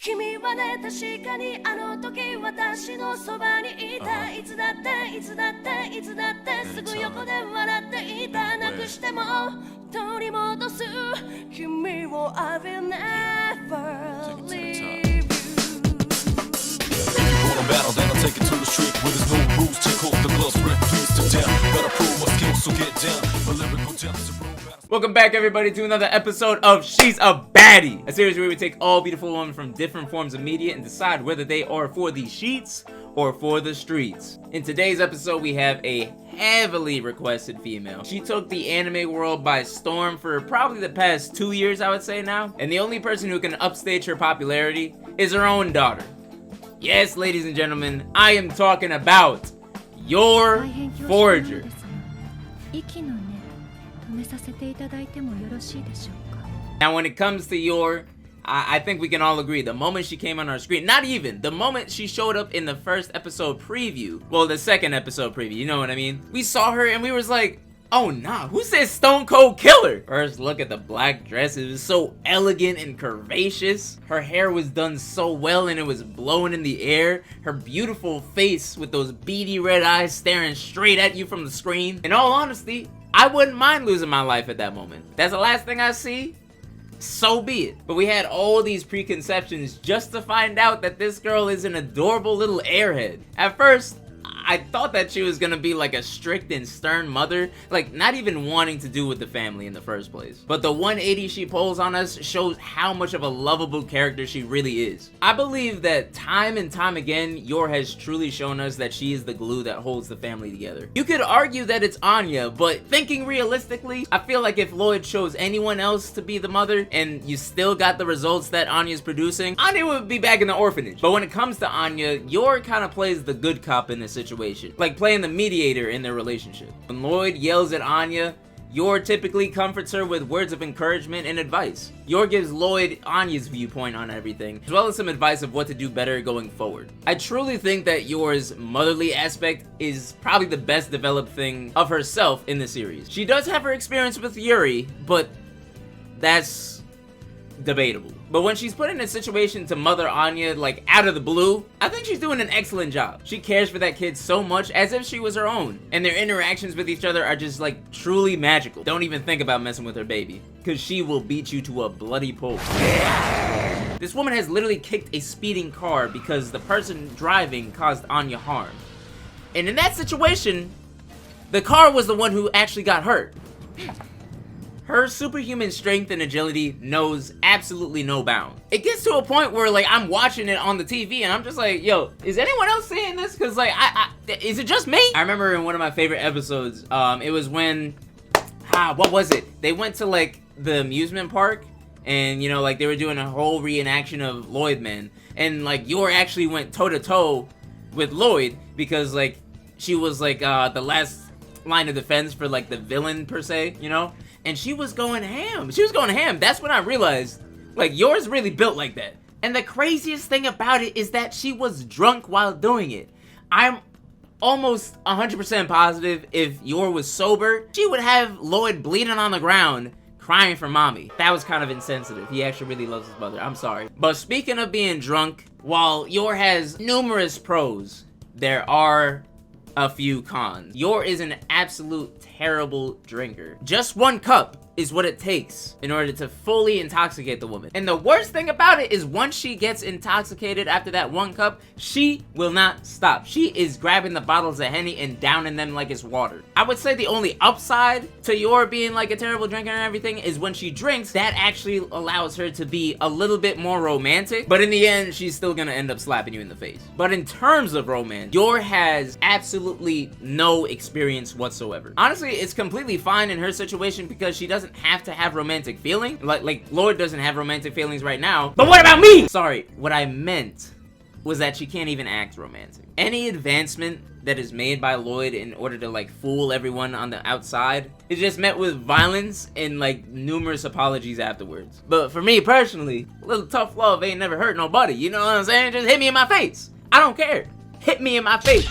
君はね確かにあの時私のそばにいたいつだっていつだっていつだってすぐ横で笑っていたなくしても取り戻す君を I will never leave you Battle, then I'll take it to the street where there's no rules. Take off the gloves, break dreams to down. Gotta prove my skills, so get down. A lyrical depth is a road battle. Welcome back, everybody, to another episode of She's a Baddie, a series where we take all beautiful women from different forms of media and decide whether they are for the sheets or for the streets. In today's episode, we have a heavily requested female. She took the anime world by storm for probably the past 2 years, I would say now, and the only person who can upstage her popularity is her own daughter. Yes, ladies and gentlemen, I am talking about Yor Forger. Now, when it comes to Yor, I think we can all agree, the moment she came on our screen, not even, the moment she showed up in the first episode preview, well, the second episode preview, you know what I mean? We saw her and we was like, oh nah, who said Stone Cold Killer? First look at the black dress, it was so elegant and curvaceous. Her hair was done so well and it was blowing in the air. Her beautiful face with those beady red eyes staring straight at you from the screen. In all honesty, I wouldn't mind losing my life at that moment. That's the last thing I see, so be it. But we had all these preconceptions just to find out that this girl is an adorable little airhead. At first, I thought that she was gonna be like a strict and stern mother, like not even wanting to do with the family in the first place. But the 180 she pulls on us shows how much of a lovable character she really is. I believe that time and time again, Yor has truly shown us that she is the glue that holds the family together. You could argue that it's Anya, but thinking realistically, I feel like if Lloyd chose anyone else to be the mother and you still got the results that Anya's producing, Anya would be back in the orphanage. But when it comes to Anya, Yor kind of plays the good cop in this situation. Like playing the mediator in their relationship. When Lloyd yells at Anya, Yor typically comforts her with words of encouragement and advice. Yor gives Lloyd Anya's viewpoint on everything, as well as some advice of what to do better going forward. I truly think that Yor's motherly aspect is probably the best developed thing of herself in the series. She does have her experience with Yuri, but that's debatable. But when she's put in a situation to mother Anya, like out of the blue, I think she's doing an excellent job. She cares for that kid so much as if she was her own. And their interactions with each other are just like truly magical. Don't even think about messing with her baby, because she will beat you to a bloody pulp. This woman has literally kicked a speeding car because the person driving caused Anya harm. And in that situation, the car was the one who actually got hurt. Her superhuman strength and agility knows absolutely no bound. It gets to a point where like I'm watching it on the TV and I'm just like, yo, is anyone else seeing this? Cause like, is it just me? I remember in one of my favorite episodes, it was when, what was it? They went to like the amusement park and you know, like they were doing a whole reenaction of Lloyd Man. And like Yor actually went toe to toe with Lloyd because like she was like the last line of defense for like the villain per se, you know? And she was going ham. She was going ham. That's when I realized, like, Yor's really built like that. And the craziest thing about it is that she was drunk while doing it. I'm almost 100% positive if Yor was sober, she would have Lloyd bleeding on the ground, crying for mommy. That was kind of insensitive. He actually really loves his mother. I'm sorry. But speaking of being drunk, while Yor has numerous pros, there are a few cons. Yor is an absolute terrible drinker. Just 1 cup is what it takes in order to fully intoxicate the woman. And the worst thing about it is once she gets intoxicated after that 1 cup, she will not stop. She is grabbing the bottles of Henny and downing them like it's water. I would say the only upside to Yor being like a terrible drinker and everything is when she drinks, that actually allows her to be a little bit more romantic. But in the end, she's still gonna end up slapping you in the face. But in terms of romance, Yor has absolutely no experience whatsoever. Honestly, it's completely fine in her situation because she doesn't have to have romantic feeling. Like Lloyd doesn't have romantic feelings right now. But what about me? Sorry, what I meant was that she can't even act romantic. Any advancement that is made by Lloyd in order to like fool everyone on the outside is just met with violence and like numerous apologies afterwards. But for me personally, a little tough love ain't never hurt nobody. You know what I'm saying? Just hit me in my face. I don't care. Hit me in my face.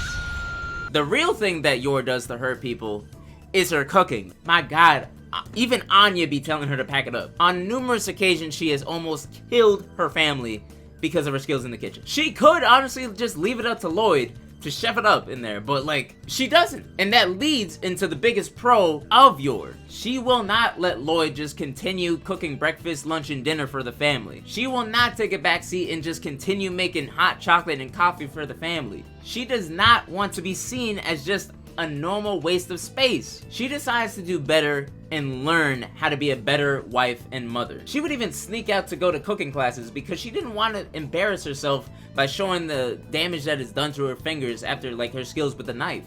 The real thing that Yor does to hurt people is her cooking. My God, even Anya be telling her to pack it up. On numerous occasions, she has almost killed her family because of her skills in the kitchen. She could honestly just leave it up to Lloyd to chef it up in there, but like, she doesn't. And that leads into the biggest pro of Yor. She will not let Lloyd just continue cooking breakfast, lunch, and dinner for the family. She will not take a backseat and just continue making hot chocolate and coffee for the family. She does not want to be seen as just a normal waste of space. She decides to do better and learn how to be a better wife and mother. She would even sneak out to go to cooking classes because she didn't want to embarrass herself by showing the damage that is done to her fingers after like her skills with the knife.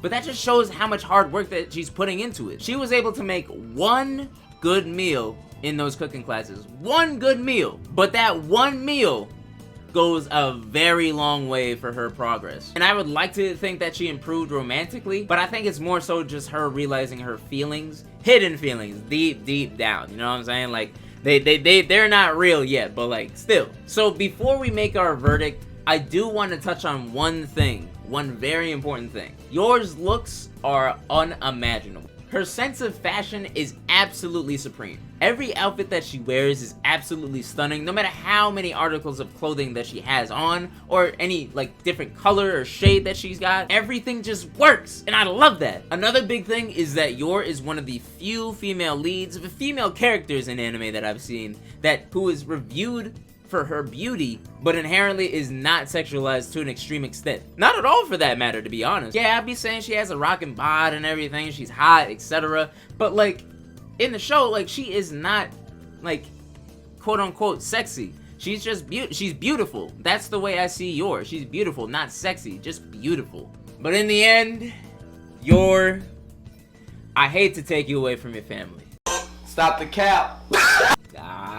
But that just shows how much hard work that she's putting into it. She was able to make one good meal in those cooking classes. One good meal. But that one meal goes a very long way for her progress. And I would like to think that she improved romantically, but I think it's more so just her realizing her feelings, hidden feelings, deep down. You know what I'm saying? Like, they're not real yet, but like, still. So before we make our verdict, I do want to touch on one thing, one very important thing. Yor's looks are unimaginable. Her sense of fashion is absolutely supreme. Every outfit that she wears is absolutely stunning, no matter how many articles of clothing that she has on, or any like different color or shade that she's got. Everything just works, and I love that. Another big thing is that Yor is one of the few female leads, the female characters in anime that I've seen, who is reviewed for her beauty, but inherently is not sexualized to an extreme extent. Not at all, for that matter, to be honest. Yeah, I'd be saying she has a rockin' bod and everything, she's hot, etc. But like, in the show, like, she is not, like, quote-unquote sexy. She's just she's beautiful. That's the way I see Yor. She's beautiful, not sexy, just beautiful. But in the end, Yor, I hate to take you away from your family. Stop the cap.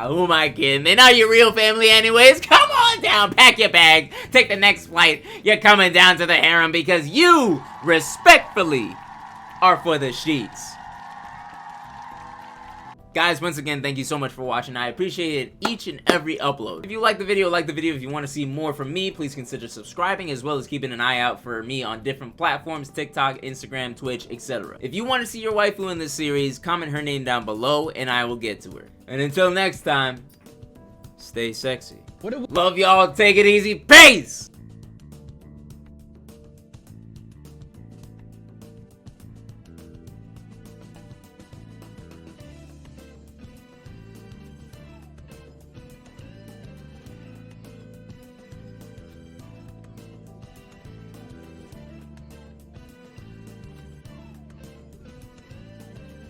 Who am I kidding? They're not your real family anyways. Come on down, pack your bag, take the next flight. You're coming down to the harem because you, respectfully, are for the sheets. Guys, once again, thank you so much for watching. I appreciate each and every upload. If you like the video, like the video. If you want to see more from me, please consider subscribing, as well as keeping an eye out for me on different platforms, TikTok, Instagram, Twitch, etc. If you want to see your waifu in this series, comment her name down below, and I will get to her. And until next time, stay sexy. Love y'all, take it easy, peace!